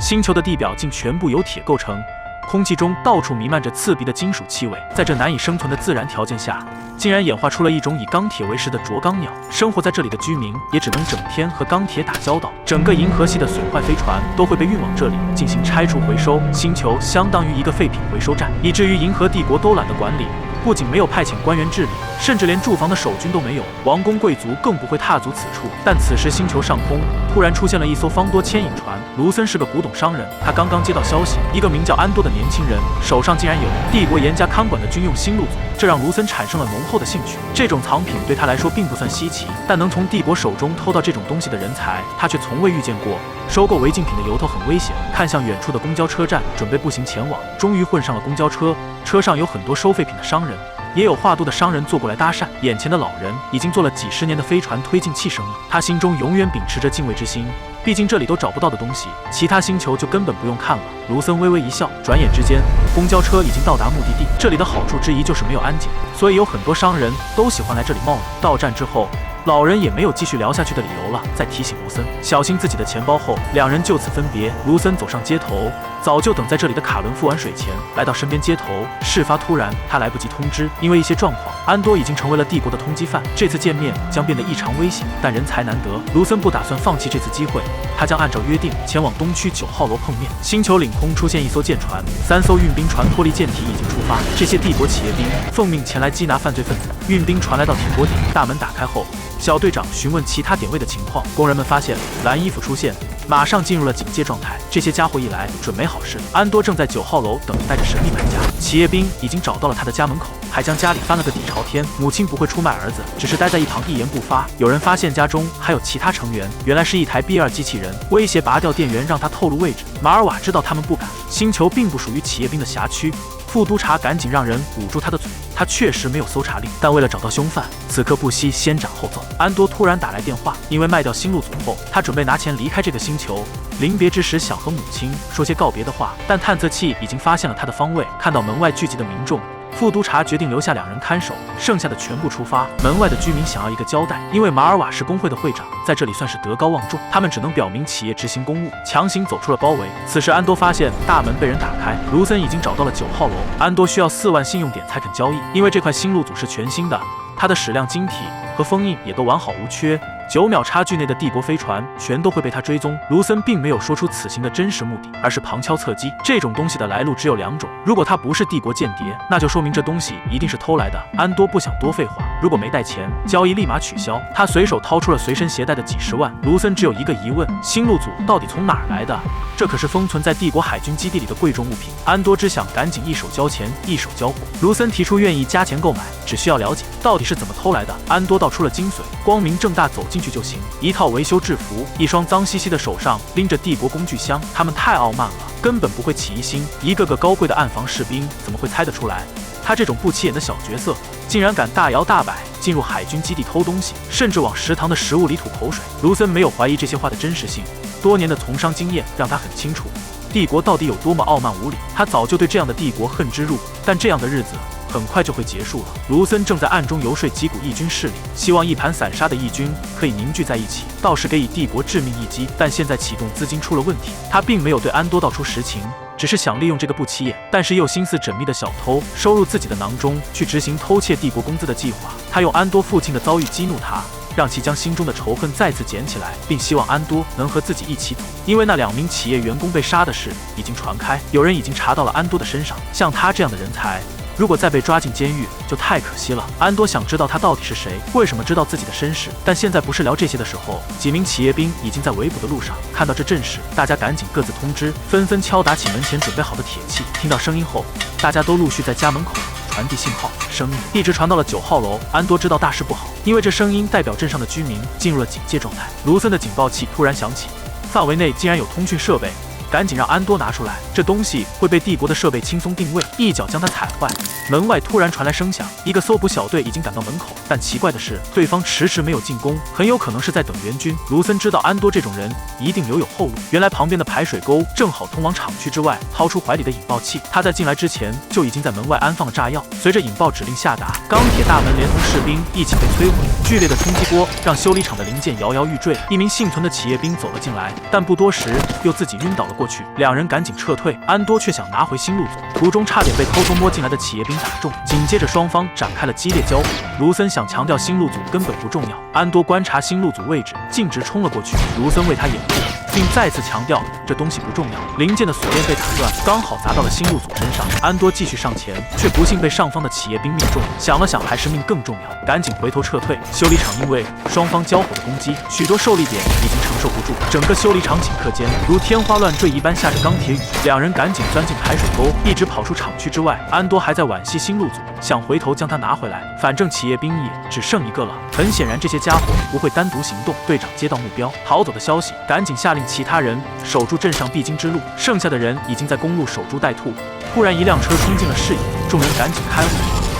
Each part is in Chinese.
星球的地表竟全部由铁构成。空气中到处弥漫着刺鼻的金属气味，在这难以生存的自然条件下，竟然演化出了一种以钢铁为食的啄钢鸟。生活在这里的居民也只能整天和钢铁打交道。整个银河系的损坏飞船都会被运往这里进行拆除回收，星球相当于一个废品回收站，以至于银河帝国都懒得管理。不仅没有派遣官员治理，甚至连驻防的守军都没有，王公贵族更不会踏足此处。但此时星球上空突然出现了一艘方多牵引船。卢森是个古董商人，他刚刚接到消息，一个名叫安多的年轻人手上竟然有帝国严加看管的军用新路组，这让卢森产生了浓厚的兴趣。这种藏品对他来说并不算稀奇，但能从帝国手中偷到这种东西的人才，他却从未遇见过。收购违禁品的由头很危险，看向远处的公交车站，准备步行前往。终于混上了公交车，车上有很多收废品的商人，也有话多的商人坐过来搭讪。眼前的老人已经做了几十年的飞船推进器生意，他心中永远秉持着敬畏之心，毕竟这里都找不到的东西，其他星球就根本不用看了。卢森微微一笑，转眼之间，公交车已经到达目的地。这里的好处之一就是没有安检，所以有很多商人都喜欢来这里冒险。到站之后，老人也没有继续聊下去的理由了，再提醒卢森小心自己的钱包后，两人就此分别。卢森走上街头，早就等在这里的卡伦付完水钱，来到身边接头。事发突然，他来不及通知，因为一些状况，安多已经成为了帝国的通缉犯。这次见面将变得异常危险，但人才难得，卢森不打算放弃这次机会，他将按照约定前往东区9号楼碰面。星球领空出现一艘舰船，3艘运兵船脱离舰体已经出发，这些帝国企业兵奉命前来缉拿犯罪分子。运兵船来到停泊点，大门打开后，小队长询问其他点位的情况，工人们发现蓝衣服出现，马上进入了警戒状态。这些家伙一来，准没好事。安多正在9号楼等待着神秘买家，企业兵已经找到了他的家门口，还将家里翻了个底朝天。母亲不会出卖儿子，只是待在一旁一言不发。有人发现家中还有其他成员，原来是一台 B2 机器人，威胁拔掉电源让他透露位置。马尔瓦知道他们不敢，星球并不属于企业兵的辖区。副督察赶紧让人捂住他的嘴，他确实没有搜查令，但为了找到凶犯，此刻不惜先斩后奏。安多突然打来电话，因为卖掉新路组后，他准备拿钱离开这个星球。临别之时想和母亲说些告别的话，但探测器已经发现了他的方位，看到门外聚集的民众，副督察决定留下2人看守，剩下的全部出发。门外的居民想要一个交代，因为马尔瓦是工会的会长，在这里算是德高望重，他们只能表明企业执行公务，强行走出了包围。此时安多发现大门被人打开，卢森已经找到了9号楼。安多需要4万信用点才肯交易，因为这块新路组是全新的，它的矢量晶体和封印也都完好无缺。9秒差距内的帝国飞船全都会被他追踪。卢森并没有说出此行的真实目的，而是旁敲侧击。这种东西的来路只有2种，如果他不是帝国间谍，那就说明这东西一定是偷来的。安多不想多废话，如果没带钱，交易立马取消。他随手掏出了随身携带的几十万。卢森只有一个疑问，新路组到底从哪儿来的？这可是封存在帝国海军基地里的贵重物品。安多只想赶紧一手交钱一手交货。卢森提出愿意加钱购买，只需要了解到底是怎么偷来的。安多道出了精髓，光明正大走进去就行。一套维修制服，一双脏兮兮的手上拎着帝国工具箱，他们太傲慢了，根本不会起疑心。一个个高贵的暗防士兵怎么会猜得出来？他这种不起眼的小角色，竟然敢大摇大摆进入海军基地偷东西，甚至往食堂的食物里吐口水。卢森没有怀疑这些话的真实性，多年的从商经验让他很清楚，帝国到底有多么傲慢无礼。他早就对这样的帝国恨之入骨，但这样的日子很快就会结束了。卢森正在暗中游说几股义军势力，希望一盘散沙的义军可以凝聚在一起，到时给予帝国致命一击。但现在启动资金出了问题，他并没有对安多道出实情，只是想利用这个不起眼但是又心思缜密的小偷收入自己的囊中，去执行偷窃帝国工资的计划。他用安多父亲的遭遇激怒他，让其将心中的仇恨再次捡起来，并希望安多能和自己一起走。因为那2名企业员工被杀的事已经传开，有人已经查到了安多的身上。像他这样的人才，如果再被抓进监狱，就太可惜了。安多想知道他到底是谁，为什么知道自己的身世，但现在不是聊这些的时候。几名企业兵已经在围捕的路上，看到这阵势，大家赶紧各自通知，纷纷敲打起门前准备好的铁器。听到声音后，大家都陆续在家门口传递信号，声音一直传到了9号楼。安多知道大事不好，因为这声音代表镇上的居民进入了警戒状态。卢森的警报器突然响起，范围内竟然有通讯设备，赶紧让安多拿出来，这东西会被帝国的设备轻松定位，一脚将它踩坏。门外突然传来声响，一个搜捕小队已经赶到门口，但奇怪的是，对方迟迟没有进攻，很有可能是在等援军。卢森知道安多这种人一定留有后路，原来旁边的排水沟正好通往厂区之外，掏出怀里的引爆器，他在进来之前就已经在门外安放了炸药。随着引爆指令下达，钢铁大门连同士兵一起被摧毁，剧烈的冲击波让修理厂的零件摇摇欲坠。一名幸存的企业兵走了进来，但不多时又自己晕倒了过过去，两人赶紧撤退。安多却想拿回新路总，途中差点被偷偷摸进来的企业兵打中。紧接着双方展开了激烈交火。卢森想强调新路组根本不重要，安多观察新路组位置，径直冲了过去。卢森为他掩护，并再次强调这东西不重要。零件的锁链被打断，刚好砸到了新路组身上。安多继续上前，却不幸被上方的企业兵命中。想了想，还是命更重要，赶紧回头撤退。修理厂因为双方交火的攻击，许多受力点已经承受不住，整个修理厂顷刻间如天花乱坠一般下着钢铁雨。两人赶紧钻进排水沟，一直跑出厂区之外。安多还在惋惜新路组，想回头将他拿回来，反正企业兵也只剩一个了。很显然，这些家伙不会单独行动。队长接到目标逃走的消息，赶紧下令其他人守住镇上必经之路，剩下的人已经在公路守株待兔。突然，一辆车冲进了视野，众人赶紧开火。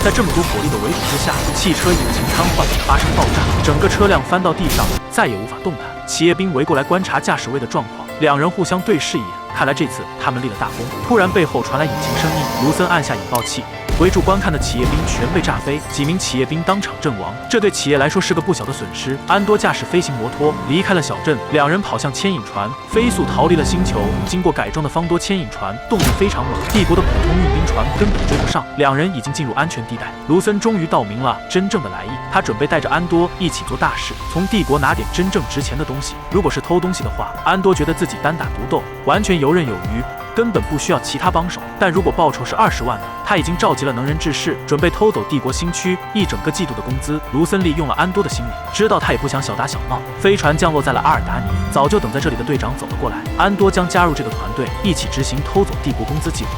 在这么多火力的围堵之下，汽车引擎瘫痪，发生爆炸，整个车辆翻到地上，再也无法动弹。企业兵围过来观察驾驶位的状况，两人互相对视一眼，看来这次他们立了大功。突然，背后传来引擎声音，卢森按下引爆器。围住观看的企业兵全被炸飞，几名企业兵当场阵亡，这对企业来说是个不小的损失。安多驾驶飞行摩托离开了小镇，两人跑向牵引船，飞速逃离了星球。经过改装的方多牵引船动力非常猛，帝国的普通运兵船根本追不上，两人已经进入安全地带。卢森终于道明了真正的来意，他准备带着安多一起做大事，从帝国拿点真正值钱的东西。如果是偷东西的话，安多觉得自己单打独斗，完全游刃有余，根本不需要其他帮手。但如果报酬是20万的，他已经召集了能人志士，准备偷走帝国新区一整个季度的工资。卢森利用了安多的心理，知道他也不想小打小闹。飞船降落在了阿尔达尼，早就等在这里的队长走了过来。安多将加入这个团队，一起执行偷走帝国工资计划。